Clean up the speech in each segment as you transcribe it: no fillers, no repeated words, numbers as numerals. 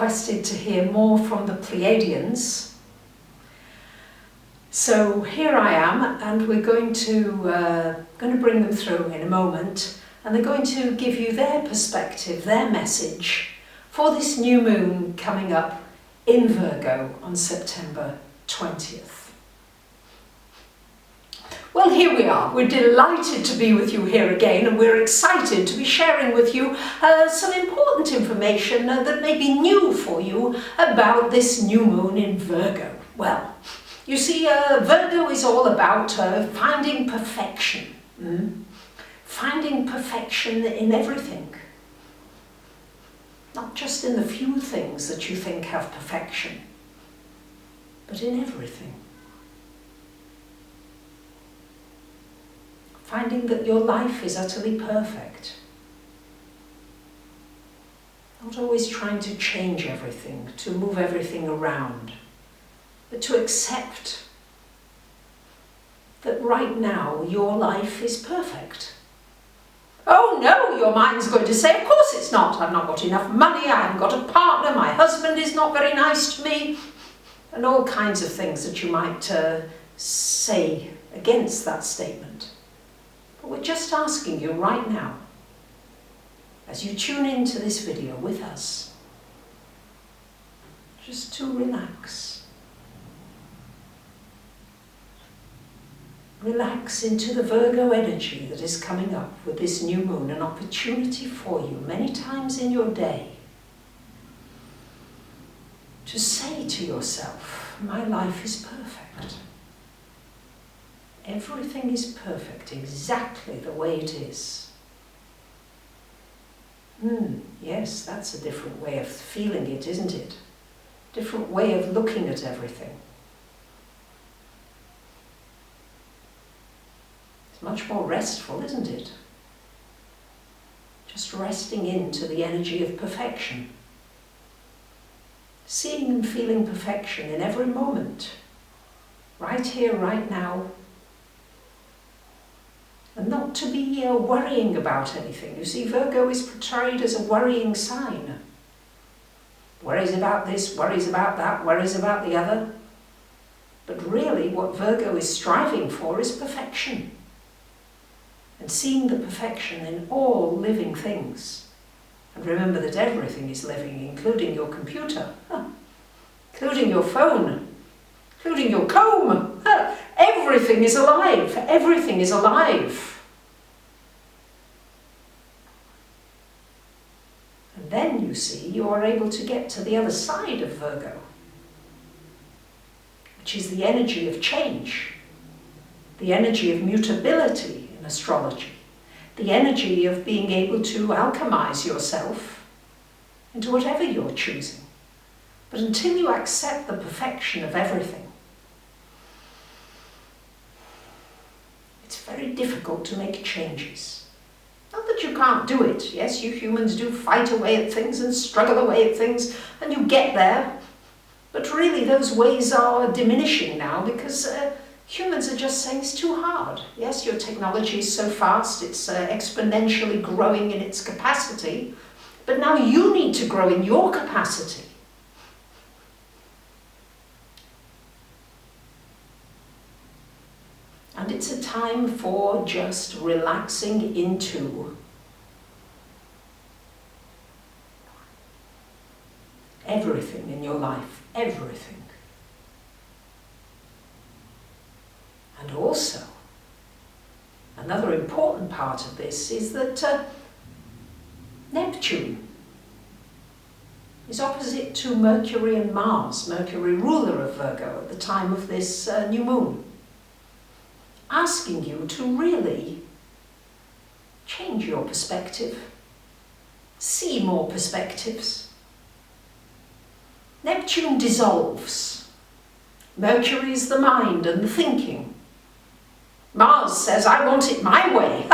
requested to hear more from the Pleaidians. So here I am, and we're going to bring them through in a moment, and they're going to give you their perspective, their message for this new moon coming up in Virgo on September 20th. Well, here we are. We're delighted to be with you here again, and we're excited to be sharing with you some important information that may be new for you about this new moon in Virgo. Well, you see, Virgo is all about finding perfection. Finding perfection in everything. Not just in the few things that you think have perfection, but in everything. Finding that your life is utterly perfect. Not always trying to change everything, to move everything around, but to accept that right now your life is perfect. Oh no, your mind's going to say, of course it's not. I've not got enough money, I haven't got a partner, my husband is not very nice to me, and all kinds of things that you might say against that statement. But we're just asking you right now, as you tune into this video with us, just to relax. Relax into the Virgo energy that is coming up with this new moon, an opportunity for you many times in your day to say to yourself, my life is perfect. Everything is perfect, exactly the way it is. Yes, that's a different way of feeling it, isn't it? Different way of looking at everything. It's much more restful, isn't it? Just resting into the energy of perfection. Seeing and feeling perfection in every moment. Right here, right now. And not to be worrying about anything. You see, Virgo is portrayed as a worrying sign. Worries about this, worries about that, worries about the other. But really what Virgo is striving for is perfection. And seeing the perfection in all living things. And remember that everything is living, including your computer, including your phone, including your comb. Everything is alive. Everything is alive. And then, you see, you are able to get to the other side of Virgo, which is the energy of change, the energy of mutability in astrology, the energy of being able to alchemize yourself into whatever you're choosing. But until you accept the perfection of everything, it's very difficult to make changes. Not that you can't do it. Yes, you humans do fight away at things and struggle away at things, and you get there. But really those ways are diminishing now because humans are just saying it's too hard. Yes, your technology is so fast, it's exponentially growing in its capacity, but now you need to grow in your capacity. And it's a time for just relaxing into everything in your life, everything. And also, another important part of this is that Neptune is opposite to Mercury and Mars, Mercury ruler of Virgo, at the time of this new moon, asking you to really change your perspective, see more perspectives. Neptune dissolves. Mercury is the mind and the thinking. Mars says, I want it my way.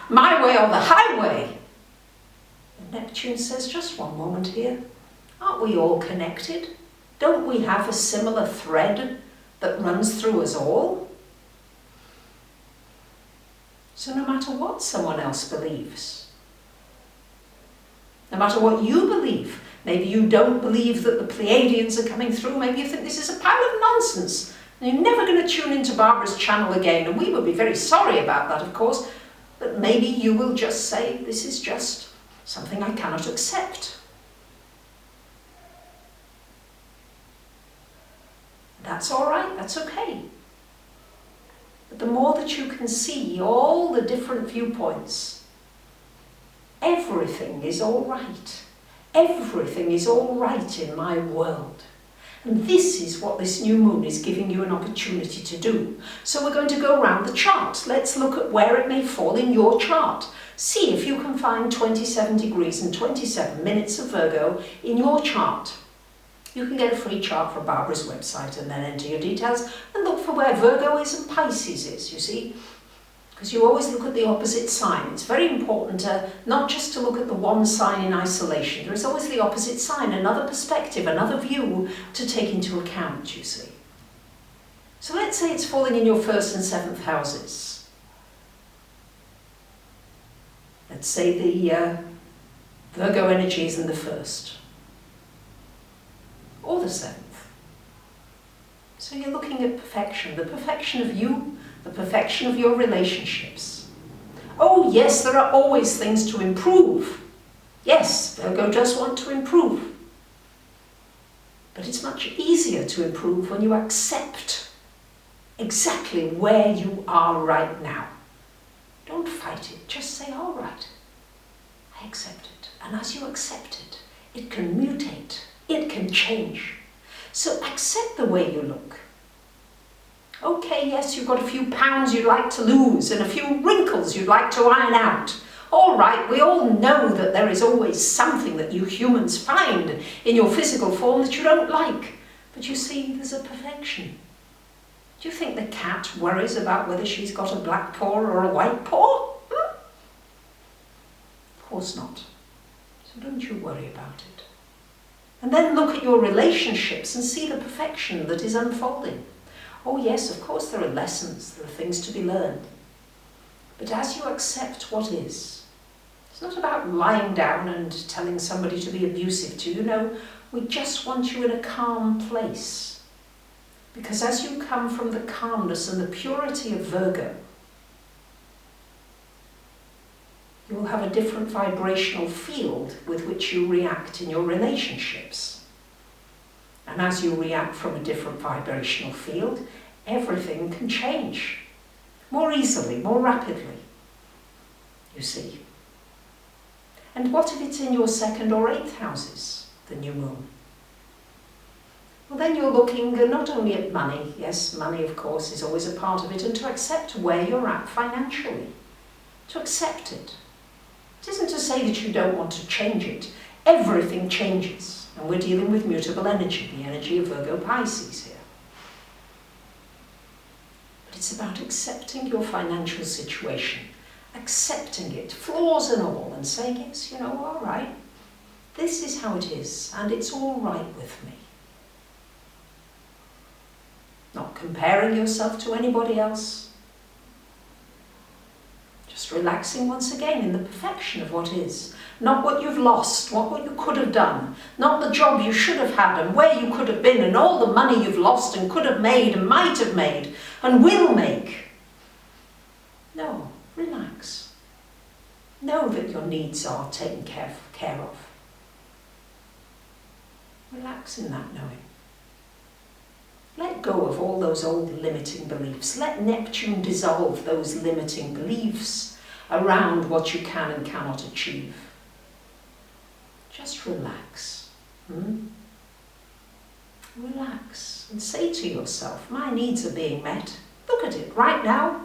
My way or the highway. And Neptune says, just one moment here. Aren't we all connected? Don't we have a similar thread that runs through us all? So no matter what someone else believes, no matter what you believe, Maybe you don't believe that the Pleaidians are coming through. Maybe you think this is a pile of nonsense. And you're never going to tune into Barbara's channel again. And we would be very sorry about that, of course. But maybe you will just say, this is just something I cannot accept. That's all right, that's okay. But the more that you can see all the different viewpoints, everything is all right. Everything is all right in my world. And this is what this new moon is giving you an opportunity to do. So we're going to go around the chart. Let's look at where it may fall in your chart. See if you can find 27 degrees and 27 minutes of Virgo in your chart. You can get a free chart from Barbara's website and then enter your details and look for where Virgo is and Pisces is, you see. Because you always look at the opposite sign. It's very important not just to look at the one sign in isolation. There is always the opposite sign, another perspective, another view to take into account, you see. So let's say it's falling in your 1st and 7th houses. Let's say the Virgo energy is in the 1st. Or the 7th. So you're looking at perfection, the perfection of you, the perfection of your relationships. Oh yes, there are always things to improve. Yes, Virgo does want to improve. But it's much easier to improve when you accept exactly where you are right now. Don't fight it, just say, all right, I accept it. And as you accept it, it can mutate. It can change. So accept the way you look. Okay, yes, you've got a few pounds you'd like to lose and a few wrinkles you'd like to iron out. All right, we all know that there is always something that you humans find in your physical form that you don't like. But you see, there's a perfection. Do you think the cat worries about whether she's got a black paw or a white paw? Of course not. So don't you worry about it. And then look at your relationships and see the perfection that is unfolding. Oh yes, of course there are lessons, there are things to be learned. But as you accept what is, it's not about lying down and telling somebody to be abusive to you. No, we just want you in a calm place. Because as you come from the calmness and the purity of Virgo, you will have a different vibrational field with which you react in your relationships. And as you react from a different vibrational field, everything can change more easily, more rapidly, you see. And what if it's in your 2nd or 8th houses, the new moon? Well, then you're looking not only at money, yes, money of course is always a part of it, and to accept where you're at financially, to accept it. It isn't to say that you don't want to change it. Everything changes. And we're dealing with mutable energy, the energy of Virgo Pisces here. But it's about accepting your financial situation, accepting it, flaws and all, and saying, yes, you know, all right, this is how it is, and it's all right with me. Not comparing yourself to anybody else. Just relaxing once again in the perfection of what is. Not what you've lost, not what you could have done, not the job you should have had and where you could have been and all the money you've lost and could have made and might have made and will make. No, relax. Know that your needs are taken care of. Relax in that knowing. Let go of all those old limiting beliefs. Let Neptune dissolve those limiting beliefs around what you can and cannot achieve. Just relax. Relax and say to yourself, my needs are being met. Look at it right now.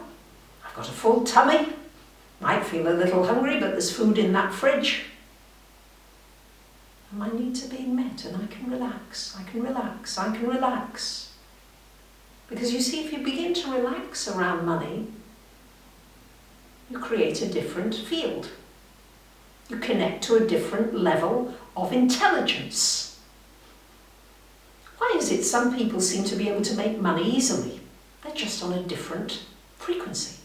I've got a full tummy. Might feel a little hungry, but there's food in that fridge. And my needs are being met and I can relax. I can relax. I can relax. Because you see, if you begin to relax around money, you create a different field. You connect to a different level of intelligence. Why is it some people seem to be able to make money easily? They're just on a different frequency.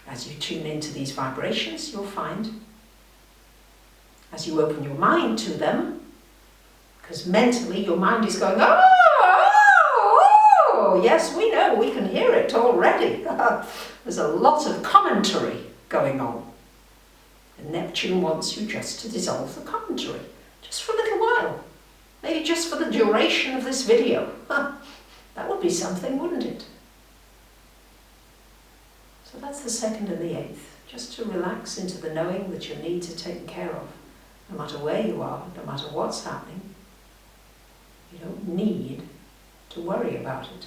As you tune into these vibrations, you'll find As you open your mind to them, because mentally your mind is going, oh, yes, we know, we can hear it already. There's a lot of commentary going on. And Neptune wants you just to dissolve the commentary, just for a little while. Maybe just for the duration of this video. That would be something, wouldn't it? So that's the 2nd and the 8th. Just to relax into the knowing that your needs are taken care of. No matter where you are, no matter what's happening, you don't need to worry about it.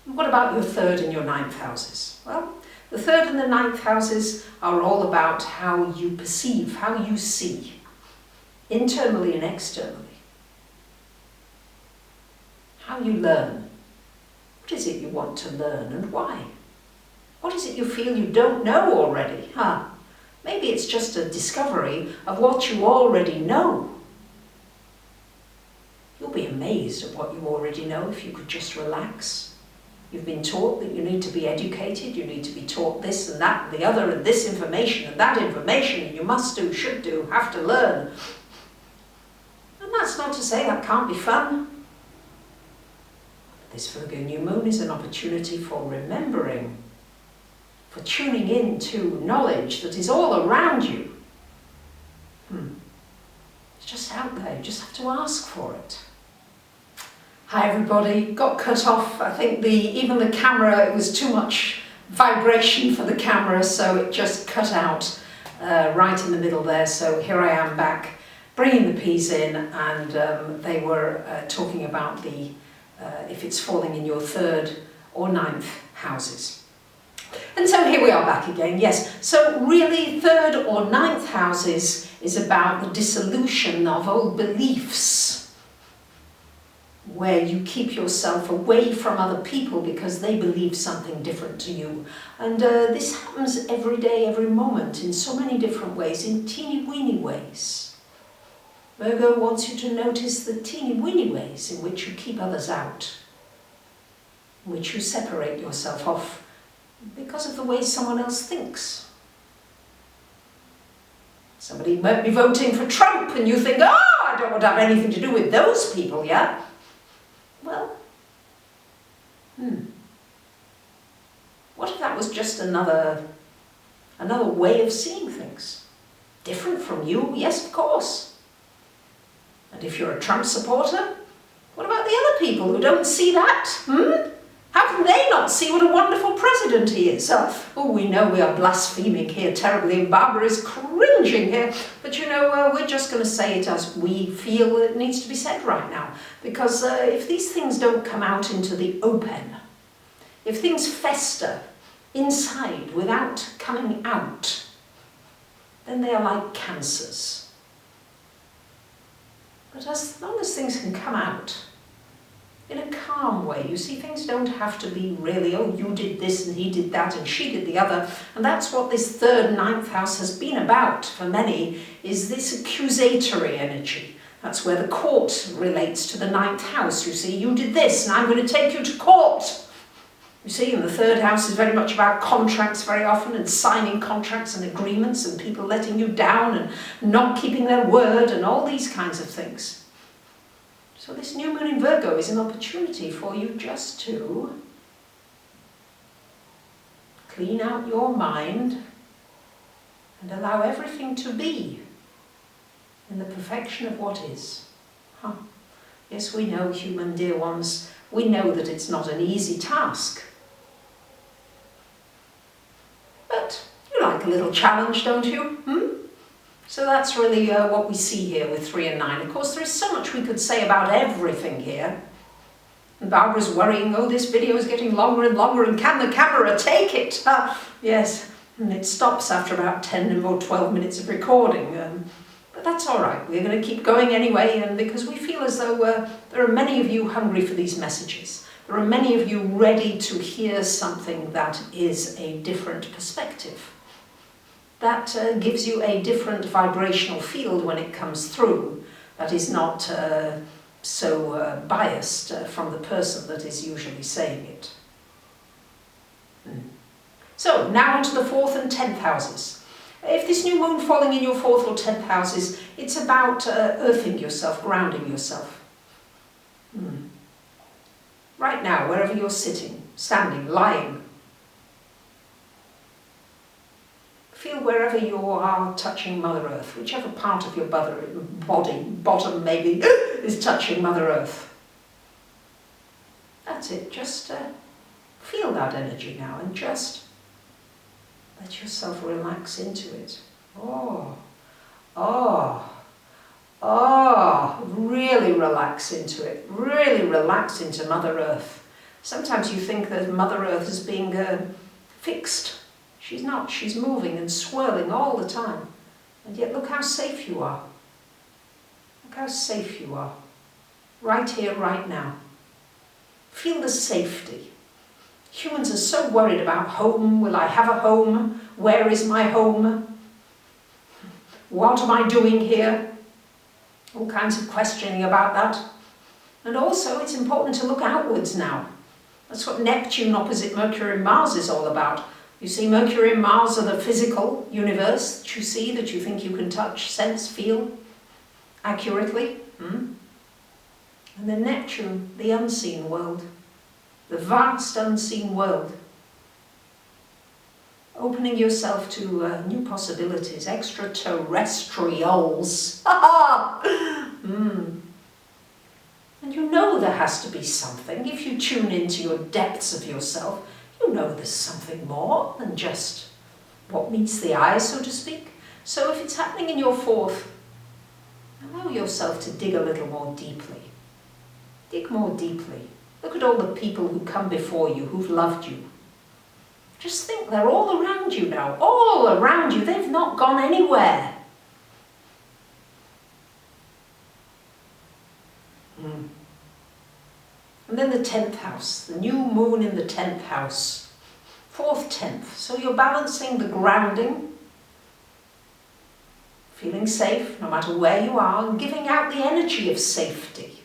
What about your 3rd and your 9th houses? Well, the 3rd and the 9th houses are all about how you perceive, how you see, internally and externally. How you learn. What is it you want to learn and why? What is it you feel you don't know already? Maybe it's just a discovery of what you already know. You'll be amazed at what you already know if you could just relax. You've been taught that you need to be educated, you need to be taught this and that and the other and this information and that information, and you must do, should do, have to learn. And that's not to say that can't be fun. This Virgo new moon is an opportunity for remembering, for tuning in to knowledge that is all around you. It's just out there, you just have to ask for it. Hi everybody, got cut off. I think even the camera, it was too much vibration for the camera, so it just cut out right in the middle there. So here I am back, bringing the P's in, and they were talking about if it's falling in your 3rd or 9th houses. And so here we are back again, yes. So really 3rd or 9th houses is about the dissolution of old beliefs, where you keep yourself away from other people because they believe something different to you. And this happens every day, every moment, in so many different ways, in teeny-weeny ways. Virgo wants you to notice the teeny-weeny ways in which you keep others out, in which you separate yourself off because of the way someone else thinks. Somebody might be voting for Trump and you think, I don't want to have anything to do with those people, yeah? Well, what if that was just another way of seeing things? Different from you? Yes, of course. And if you're a Trump supporter, what about the other people who don't see that? How can they not see what a wonderful president he is? Oh, we know we are blaspheming here terribly, and Barbara is cringing here, but you know, we're just going to say it as we feel it needs to be said right now. Because if these things don't come out into the open, if things fester inside without coming out, then they are like cancers. But as long as things can come out in a calm way, you see, things don't have to be really, oh, you did this and he did that and she did the other. And that's what this 3rd, 9th house has been about for many, is this accusatory energy. That's where the court relates to the 9th house. You see, you did this and I'm going to take you to court. You see, and the 3rd house is very much about contracts very often, and signing contracts and agreements and people letting you down and not keeping their word and all these kinds of things. So this new moon in Virgo is an opportunity for you just to clean out your mind and allow everything to be in the perfection of what is. Yes, we know, human dear ones, we know that it's not an easy task. But you like a little challenge, don't you? So that's really what we see here with 3 and 9. Of course, there is so much we could say about everything here. And Barbara's worrying, oh, this video is getting longer and longer, and can the camera take it? Yes, and it stops after about 10 or 12 minutes of recording. But that's all right, we're going to keep going anyway, and because we feel as though there are many of you hungry for these messages. There are many of you ready to hear something that is a different perspective. That gives you a different vibrational field when it comes through, that is not so biased from the person that is usually saying it. So now on to the 4th and 10th houses. If this new moon falling in your 4th or 10th houses, it's about earthing yourself, grounding yourself. Right now, wherever you're sitting, standing, lying, feel wherever you are touching Mother Earth, whichever part of your body, bottom maybe, is touching Mother Earth. That's it, just feel that energy now and just let yourself relax into it. Really relax into it. Really relax into Mother Earth. Sometimes you think that Mother Earth is being fixed. She's not. She's moving and swirling all the time. And yet look how safe you are. Look how safe you are. Right here, right now. Feel the safety. Humans are so worried about home. Will I have a home? Where is my home? What am I doing here? All kinds of questioning about that. And also it's important to look outwards now. That's what Neptune opposite Mercury and Mars is all about. You see, Mercury and Mars are the physical universe that you see, that you think you can touch, sense, feel accurately. And then Neptune, the unseen world. The vast unseen world. Opening yourself to new possibilities, extraterrestrials. And you know there has to be something. If you tune into your depths of yourself, you know there's something more than just what meets the eye, so to speak. So if it's happening in your 4th, allow yourself to dig a little more deeply. Dig more deeply. Look at all the people who come before you, who've loved you. Just think they're all around you now, all around you. They've not gone anywhere. And then the 10th house, the new moon in the 10th house. 4th, 10th. So you're balancing the grounding, feeling safe no matter where you are, and giving out the energy of safety.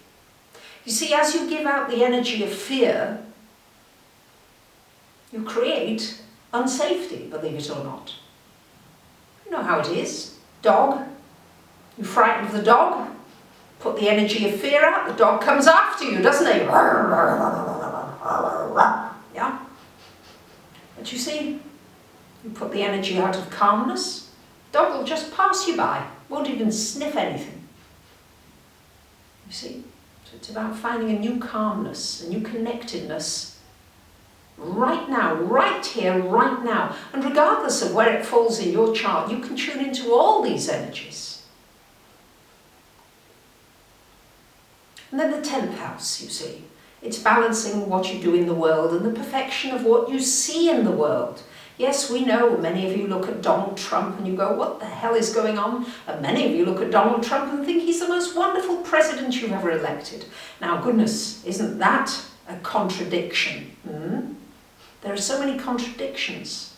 You see, as you give out the energy of fear, you create unsafety, believe it or not. You know how it is. Dog. You frighten the dog, put the energy of fear out, the dog comes after you, doesn't he? Yeah? But you see, you put the energy out of calmness, dog will just pass you by, won't even sniff anything. You see? So it's about finding a new calmness, a new connectedness, right now, right here, right now. And regardless of where it falls in your chart, you can tune into all these energies. And then the 10th house, you see. It's balancing what you do in the world and the perfection of what you see in the world. Yes, we know many of you look at Donald Trump and you go, what the hell is going on? And many of you look at Donald Trump and think he's the most wonderful president you've ever elected. Now, goodness, isn't that a contradiction? There are so many contradictions.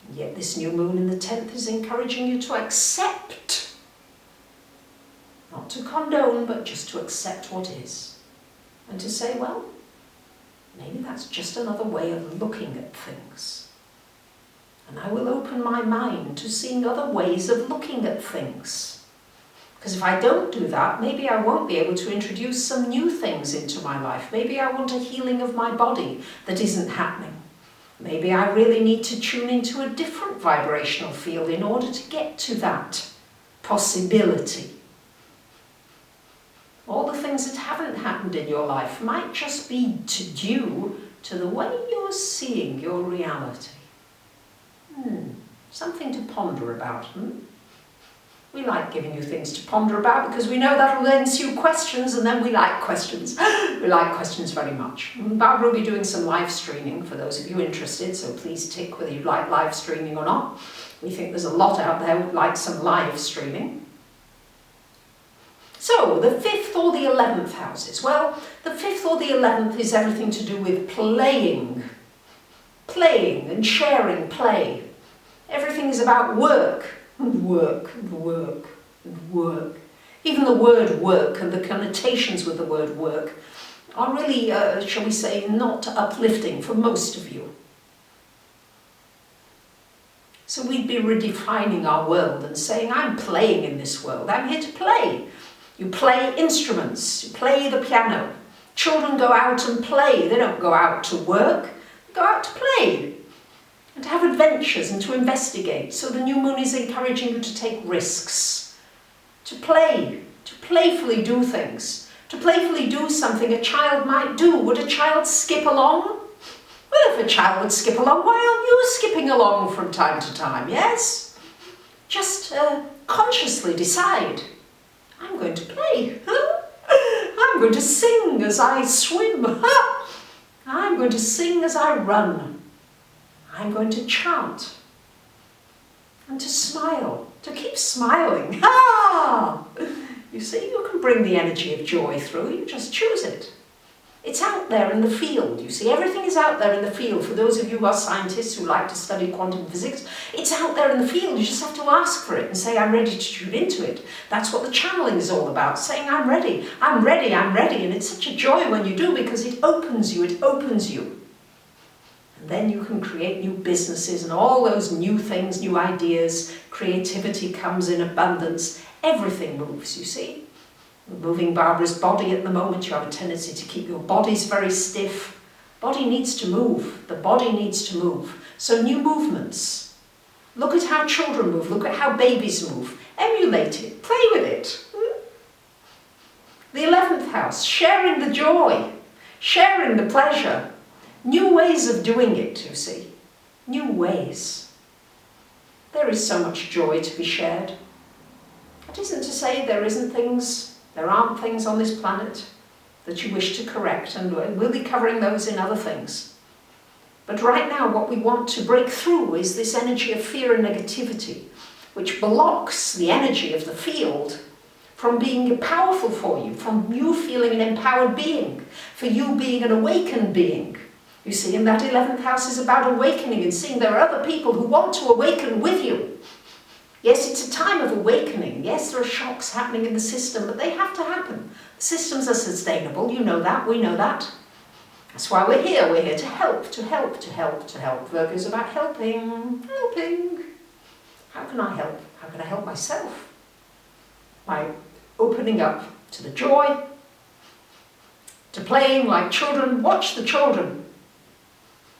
And yet this new moon in the 10th is encouraging you to accept. Not to condone, but just to accept what is. And to say, well, maybe that's just another way of looking at things. And I will open my mind to seeing other ways of looking at things. Because if I don't do that, maybe I won't be able to introduce some new things into my life. Maybe I want a healing of my body that isn't happening. Maybe I really need to tune into a different vibrational field in order to get to that possibility. All the things that haven't happened in your life might just be due to the way you're seeing your reality. Something to ponder about. We like giving you things to ponder about because we know that will ensue questions, and then we like questions. We like questions very much. Barbara will be doing some live streaming for those of you interested, so please tick whether you like live streaming or not. We think there's a lot out there who'd like some live streaming. So, the 5th or the 11th houses. Well, the 5th or the 11th is everything to do with playing. Playing and sharing play. Everything is about work. And work, and work, and work. Even the word work and the connotations with the word work are really, shall we say, not uplifting for most of you. So we'd be redefining our world and saying, I'm playing in this world, I'm here to play. You play instruments, you play the piano. Children go out and play, they don't go out to work, they go out to play. And to have adventures and to investigate. So the new moon is encouraging you to take risks, to playfully do things, to playfully do something a child might do. Would a child skip along? Well, if a child would skip along, why aren't you skipping along from time to time, yes? Just consciously decide, I'm going to play. I'm going to sing as I swim. I'm going to sing as I run. I'm going to chant. And to smile, to keep smiling. You see, you can bring the energy of joy through, you just choose it. It's out there in the field, you see, everything is out there in the field. For those of you who are scientists who like to study quantum physics, it's out there in the field, you just have to ask for it and say, I'm ready to tune into it. That's what the channeling is all about, saying, I'm ready, I'm ready, I'm ready. And it's such a joy when you do, because it opens you, it opens you. And then you can create new businesses and all those new things, new ideas, creativity comes in abundance, everything moves, you see. Moving Barbara's body at the moment, you have a tendency to keep your bodies very stiff. Body needs to move. The body needs to move. So new movements. Look at how children move. Look at how babies move. Emulate it. Play with it. The 11th house, sharing the joy, sharing the pleasure. New ways of doing it, you see. New ways. There is so much joy to be shared. That isn't to say there aren't things on this planet that you wish to correct, and we'll be covering those in other things. But right now what we want to break through is this energy of fear and negativity, which blocks the energy of the field from being powerful for you, from you feeling an empowered being, for you being an awakened being. You see, and that 11th house is about awakening and seeing there are other people who want to awaken with you. Yes, it's a time of awakening. Yes, there are shocks happening in the system, but they have to happen. The systems are sustainable, you know that, we know that. That's why we're here. We're here to help, to help, to help, to help. Virgo is about helping, helping. How can I help? How can I help myself? By opening up to the joy, to playing like children. Watch the children.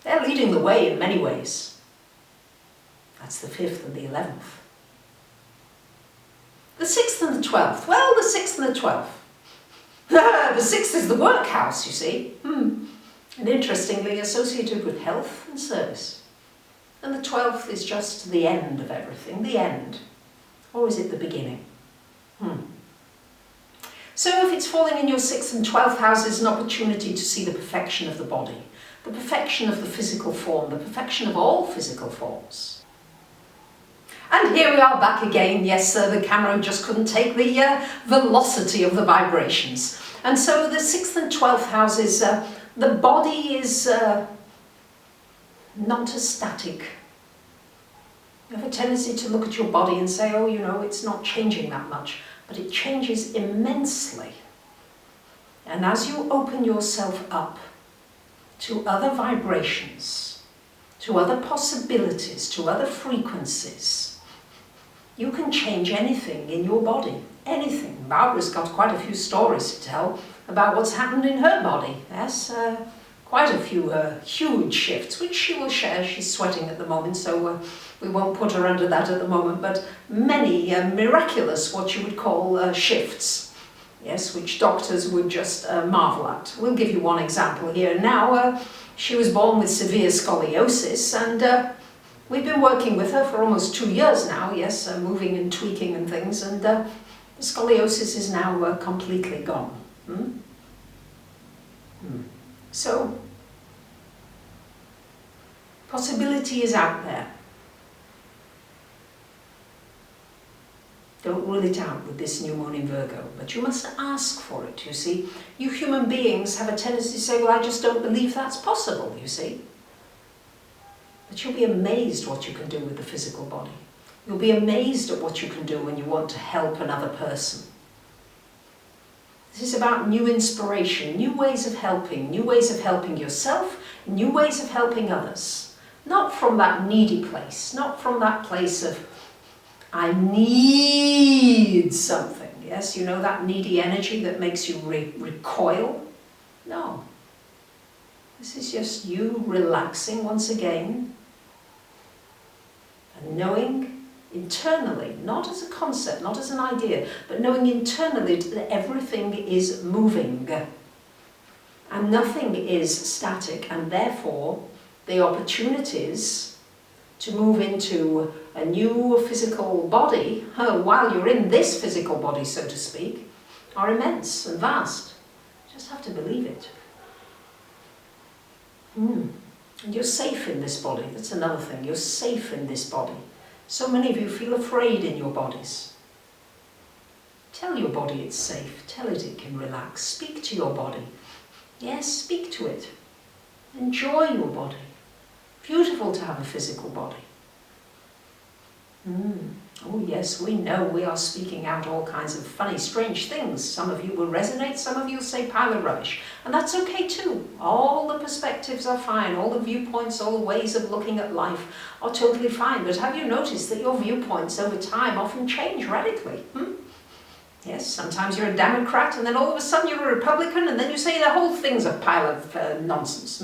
They're leading the way in many ways. That's the 5th and the 11th. The 6th and the 12th. Well, the 6th and the 12th. The 6th is the workhouse, you see. And interestingly associated with health and service. And the 12th is just the end of everything, the end. Or is it the beginning? So if it's falling in your 6th and 12th house, is an opportunity to see the perfection of the body, the perfection of the physical form, the perfection of all physical forms. And here we are back again. Yes, the camera just couldn't take the velocity of the vibrations. And so the 6th and 12th houses, the body is not as static. You have a tendency to look at your body and say, oh, you know, it's not changing that much. But it changes immensely. And as you open yourself up to other vibrations, to other possibilities, to other frequencies, you can change anything in your body, anything. Barbara's got quite a few stories to tell about what's happened in her body. Yes, quite a few huge shifts, which she will share. She's sweating at the moment, so we won't put her under that at the moment, but many miraculous, what you would call shifts, yes, which doctors would just marvel at. We'll give you one example here. Now, she was born with severe scoliosis, and we've been working with her for almost 2 years now, yes, moving and tweaking and things, and the scoliosis is now completely gone. So, possibility is out there. Don't rule it out with this new moon in Virgo, but you must ask for it, you see. You human beings have a tendency to say, well, I just don't believe that's possible, you see. But you'll be amazed what you can do with the physical body. You'll be amazed at what you can do when you want to help another person. This is about new inspiration, new ways of helping yourself, new ways of helping others. Not from that needy place, not from that place of, I need something. Yes, you know that needy energy that makes you recoil? No. This is just you relaxing once again and knowing internally, not as a concept, not as an idea, but knowing internally that everything is moving and nothing is static, and therefore the opportunities to move into a new physical body, while you're in this physical body, so to speak, are immense and vast. You just have to believe it. And you're safe in this body. That's another thing. You're safe in this body. So many of you feel afraid in your bodies. Tell your body it's safe. Tell it can relax. Speak to your body. Yes, speak to it. Enjoy your body. Beautiful to have a physical body. Oh yes, we know we are speaking out all kinds of funny, strange things. Some of you will resonate, some of you will say pile of rubbish. And that's okay too. All the perspectives are fine. All the viewpoints, all the ways of looking at life are totally fine. But have you noticed that your viewpoints over time often change radically? Yes, sometimes you're a Democrat and then all of a sudden you're a Republican and then you say the whole thing's a pile of nonsense.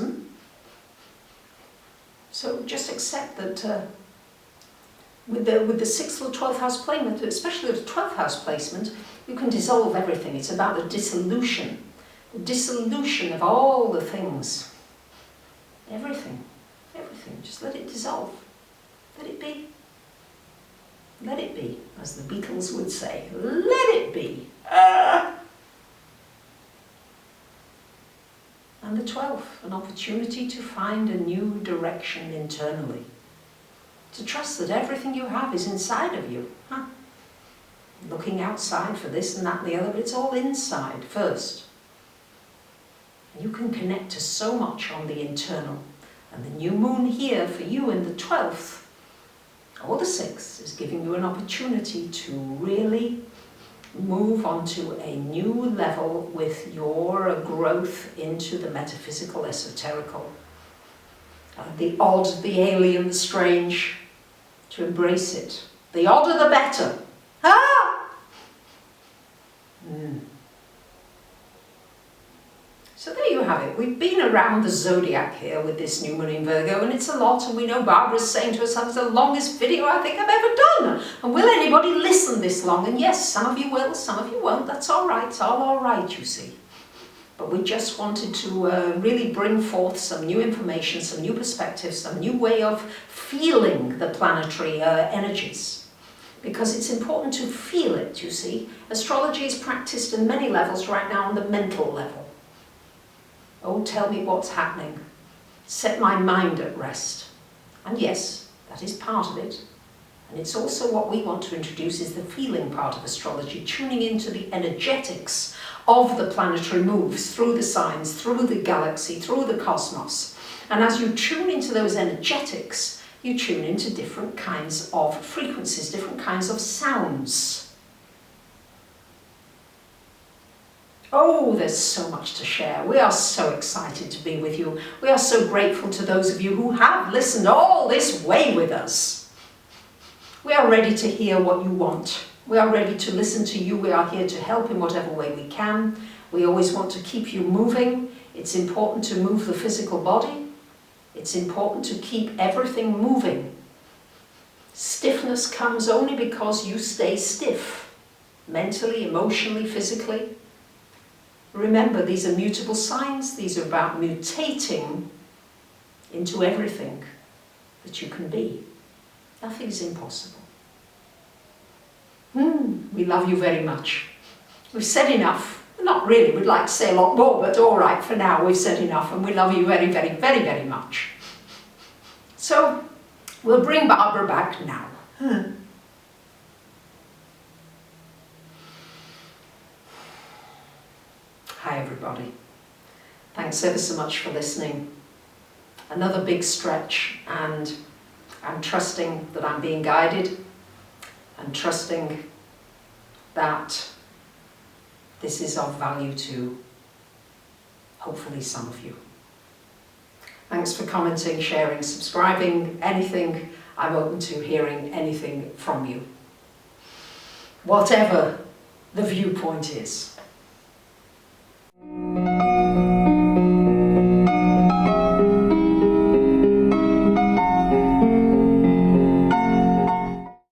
So just accept that with the 6th or 12th house placement, especially the 12th house placement, you can dissolve everything. It's about the dissolution of all the things. Everything. Just let it dissolve. Let it be. Let it be, as the Beatles would say. Let it be. And the 12th, an opportunity to find a new direction internally. To trust that everything you have is inside of you. Looking outside for this and that and the other, but it's all inside first. And you can connect to so much on the internal. And the new moon here for you in the 12th, or the 6th, is giving you an opportunity to really move onto a new level with your growth into the metaphysical, esoterical. The odd, the alien, the strange. To embrace it. The odder the better. So there you have it. We've been around the zodiac here with this new moon in Virgo, and it's a lot, and we know Barbara's saying to us, that's the longest video I think I've ever done. And will anybody listen this long? And yes, some of you will, some of you won't. That's all right. It's all right, you see. But we just wanted to really bring forth some new information, some new perspectives, some new way of feeling the planetary energies. Because it's important to feel it, you see. Astrology is practiced in many levels right now on the mental level. Oh, tell me what's happening. Set my mind at rest. And yes, that is part of it. And it's also what we want to introduce is the feeling part of astrology, tuning into the energetics of the planetary moves through the signs, through the galaxy, through the cosmos. And as you tune into those energetics, you tune into different kinds of frequencies, different kinds of sounds. Oh, there's so much to share. We are so excited to be with you. We are so grateful to those of you who have listened all this way with us. We are ready to hear what you want. We are ready to listen to you. We are here to help in whatever way we can. We always want to keep you moving. It's important to move the physical body. It's important to keep everything moving. Stiffness comes only because you stay stiff, mentally, emotionally, physically. Remember, these are mutable signs. These are about mutating into everything that you can be. Nothing is impossible. We love you very much. We've said enough. Not really, we'd like to say a lot more, but all right, for now we've said enough, and we love you very, very, very, very much. So, we'll bring Barbara back now. Hi everybody. Thanks ever so much for listening. Another big stretch, and I'm trusting that I'm being guided. I'm trusting that this is of value to hopefully some of you. Thanks for commenting, sharing, subscribing, anything. I'm open to hearing anything from you. Whatever the viewpoint is.